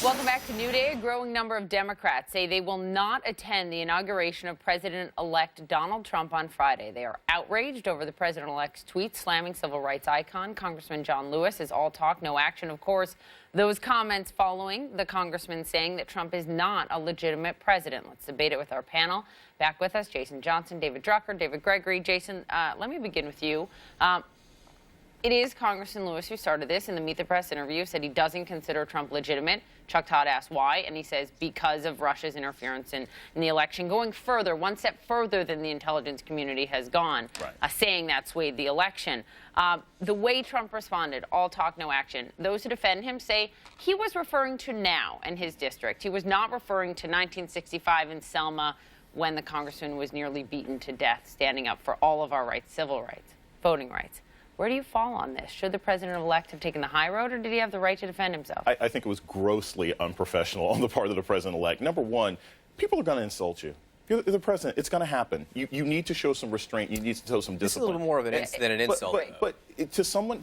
Welcome back to New Day. A growing number of Democrats say they will not attend the inauguration of President-elect Donald Trump on Friday. They are outraged over the president-elect's tweet slamming civil rights icon Congressman John Lewis as all talk, no action. Of course, those comments following the congressman saying that Trump is not a legitimate president. Let's debate it with our panel. Back with us, Jason Johnson, David Drucker, David Gregory. Jason, let me begin with you. It is Congressman Lewis who started this. In the Meet the Press interview, said he doesn't consider Trump legitimate. Chuck Todd asked why, and he says because of Russia's interference in the election, going further, one step further than the intelligence community has gone, saying that swayed the election. The way Trump responded, all talk, no action, those who defend him say he was referring to now and his district. He was not referring to 1965 in Selma when the congressman was nearly beaten to death, standing up for all of our rights, civil rights, voting rights. Where do you fall on this? Should the president-elect have taken the high road, or did he have the right to defend himself? I think it was grossly unprofessional on the part of the president-elect. Number one, people are going to insult you. You're the president. It's going to happen. You need to show some restraint. You need to show some discipline. This is a little more of an than an insult. But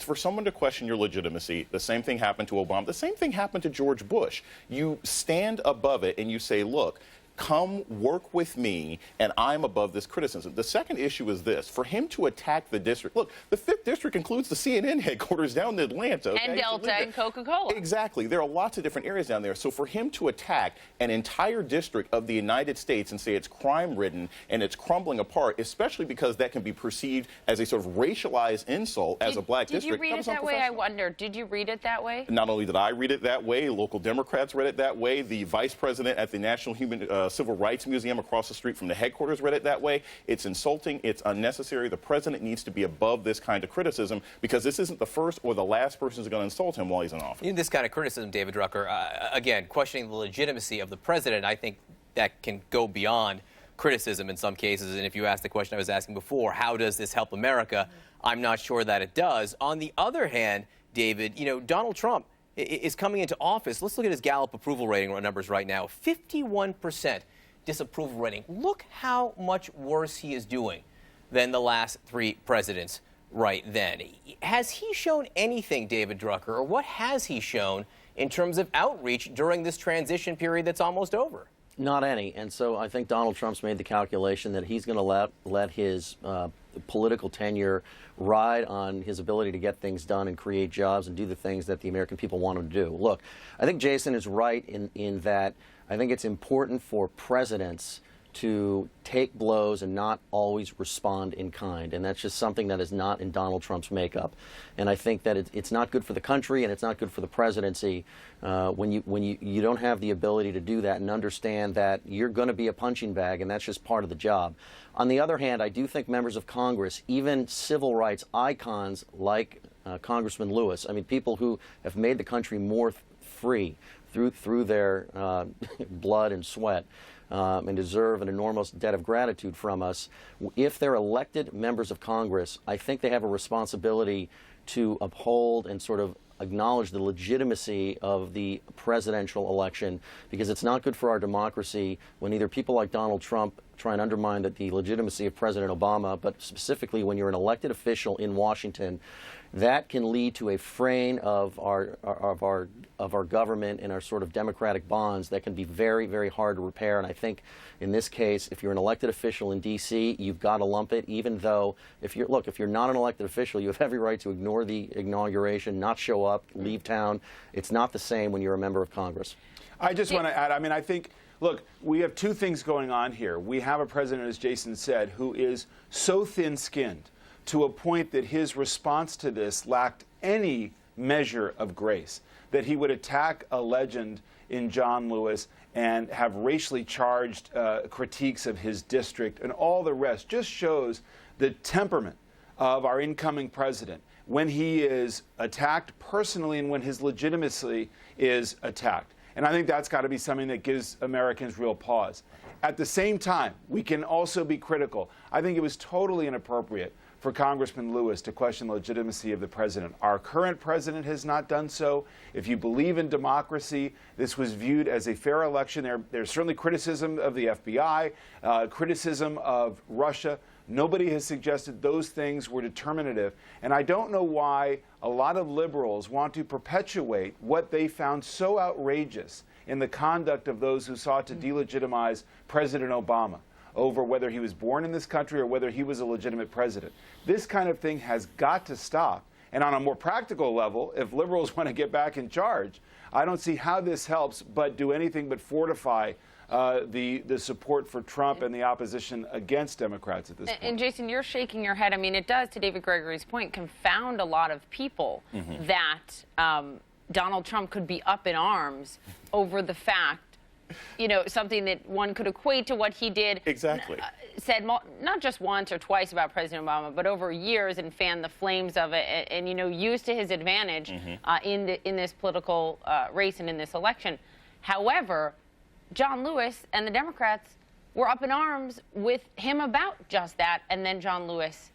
for someone to question your legitimacy, the same thing happened to Obama. The same thing happened to George Bush. You stand above it and you say, look, come work with me, and I'm above this criticism. The second issue is this. For him to attack the district, look, the 5th District includes the CNN headquarters down in Atlanta. Okay? And Delta and Coca-Cola. Exactly. There are lots of different areas down there. So for him to attack an entire district of the United States and say it's crime-ridden and it's crumbling apart, especially because that can be perceived as a sort of racialized insult as a black district. Did you read it that way? I wonder. Did you read it that way? Not only did I read it that way, local Democrats read it that way. The vice president at the National Civil Rights Museum across the street from the headquarters read it that way. It's insulting. It's unnecessary. The president needs to be above this kind of criticism because this isn't the first or the last person who's going to insult him while he's in office. In this kind of criticism, David Drucker, again, questioning the legitimacy of the president, I think that can go beyond criticism in some cases. And if you ask the question I was asking before, how does this help America? I'm not sure that it does. On the other hand, David, Donald Trump is coming into office. Let's look at his Gallup approval rating numbers right now. 51% disapproval rating. Look how much worse he is doing than the last 3 presidents right then. Has he shown anything, David Drucker, or what has he shown in terms of outreach during this transition period that's almost over? Not any. And so I think Donald Trump's made the calculation that he's going to let his political tenure ride on his ability to get things done and create jobs and do the things that the American people want him to do. Look, I think Jason is right in that I think it's important for presidents to take blows and not always respond in kind. And that's just something that is not in Donald Trump's makeup. And I think that it's not good for the country and it's not good for the presidency when you don't have the ability to do that and understand that you're going to be a punching bag, and that's just part of the job. On the other hand, I do think members of Congress, even civil rights icons like Congressman Lewis, I mean, people who have made the country more free through their blood and sweat, and deserve an enormous debt of gratitude from us. If they're elected members of Congress, I think they have a responsibility to uphold and sort of acknowledge the legitimacy of the presidential election, because it's not good for our democracy when either people like Donald Trump try and undermine the legitimacy of President Obama, but specifically when you're an elected official in Washington, that can lead to a fraying of our government and our sort of democratic bonds that can be very, very hard to repair. And I think in this case, if you're an elected official in D.C., you've got to lump it, even though if you're not an elected official, you have every right to ignore the inauguration, not show up, leave town. It's not the same when you're a member of Congress. I just want to add, I mean, I think, look, we have 2 things going on here. We have a president, as Jason said, who is so thin-skinned to a point that his response to this lacked any measure of grace, that he would attack a legend in John Lewis and have racially charged critiques of his district and all the rest, just shows the temperament of our incoming president when he is attacked personally and when his legitimacy is attacked. And I think that's got to be something that gives Americans real pause. At the same time, we can also be critical. I think it was totally inappropriate for Congressman Lewis to question the legitimacy of the president. Our current president has not done so. If you believe in democracy, this was viewed as a fair election. There's certainly criticism of the FBI, criticism of Russia, Nobody has suggested those things were determinative. And I don't know why a lot of liberals want to perpetuate what they found so outrageous in the conduct of those who sought to delegitimize President Obama over whether he was born in this country or whether he was a legitimate president. This kind of thing has got to stop. And on a more practical level, if liberals want to get back in charge, I don't see how this helps but do anything but fortify the support for Trump and the opposition against Democrats at this point. And Jason, you're shaking your head. I mean, it does, to David Gregory's point, confound a lot of people that Donald Trump could be up in arms over the fact, something that one could equate to what he did. Exactly. Said not just once or twice about President Obama, but over years, and fanned the flames of it, and used to his advantage in this political race and in this election. However, John Lewis and the Democrats were up in arms with him about just that, and then John Lewis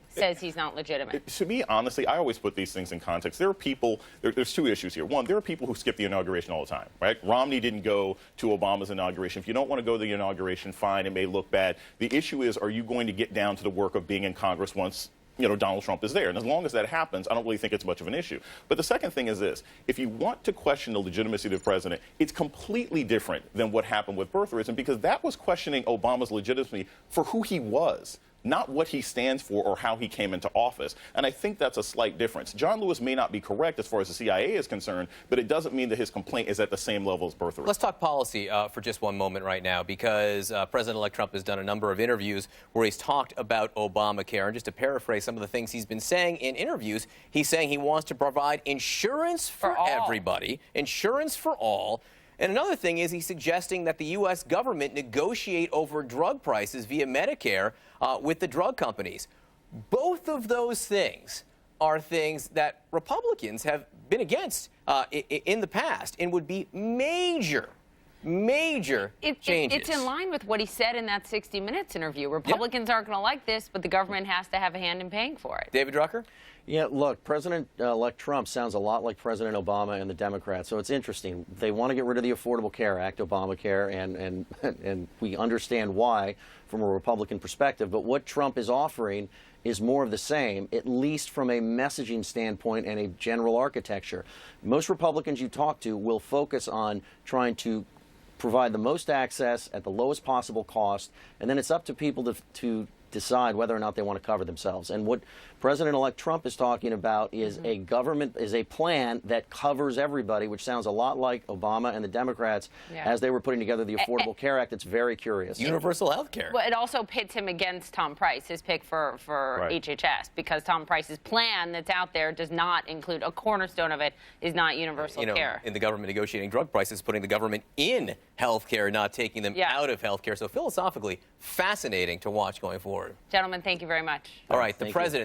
says he's not legitimate. To me, honestly, I always put these things in context. There are people, there's two issues here. One, there are people who skip the inauguration all the time, right? Romney didn't go to Obama's inauguration. If you don't want to go to the inauguration, fine, it may look bad. The issue is, are you going to get down to the work of being in Congress once Donald Trump is there? And as long as that happens, I don't really think it's much of an issue. But the second thing is this. If you want to question the legitimacy of the president, it's completely different than what happened with birtherism, because that was questioning Obama's legitimacy for who he was, not what he stands for or how he came into office. And I think that's a slight difference. John Lewis may not be correct as far as the CIA is concerned, but it doesn't mean that his complaint is at the same level as birtherism. Let's talk policy for just one moment right now, because President-elect Trump has done a number of interviews where he's talked about Obamacare. And just to paraphrase some of the things he's been saying in interviews, he's saying he wants to provide insurance for everybody, insurance for all. And another thing is he's suggesting that the U.S. government negotiate over drug prices via Medicare with the drug companies. Both of those things are things that Republicans have been against in the past and would be major changes. It's in line with what he said in that 60 Minutes interview. Republicans aren't going to like this, but the government has to have a hand in paying for it. David Drucker? Yeah, look, President-elect Trump sounds a lot like President Obama and the Democrats, so it's interesting. They want to get rid of the Affordable Care Act, Obamacare, and we understand why from a Republican perspective, but what Trump is offering is more of the same, at least from a messaging standpoint and a general architecture. Most Republicans you talk to will focus on trying to provide the most access at the lowest possible cost, and then it's up to people to decide whether or not they want to cover themselves. And what President-elect Trump is talking about is a plan that covers everybody, which sounds a lot like Obama and the Democrats as they were putting together the Affordable Care Act. It's very curious. Universal health care. Well, it also pits him against Tom Price, his pick for HHS, because Tom Price's plan that's out there does not include, a cornerstone of it is not universal care. In the government negotiating drug prices, putting the government in health care, not taking them out of health care. So philosophically, fascinating to watch going forward. Gentlemen, thank you very much. All right, the president.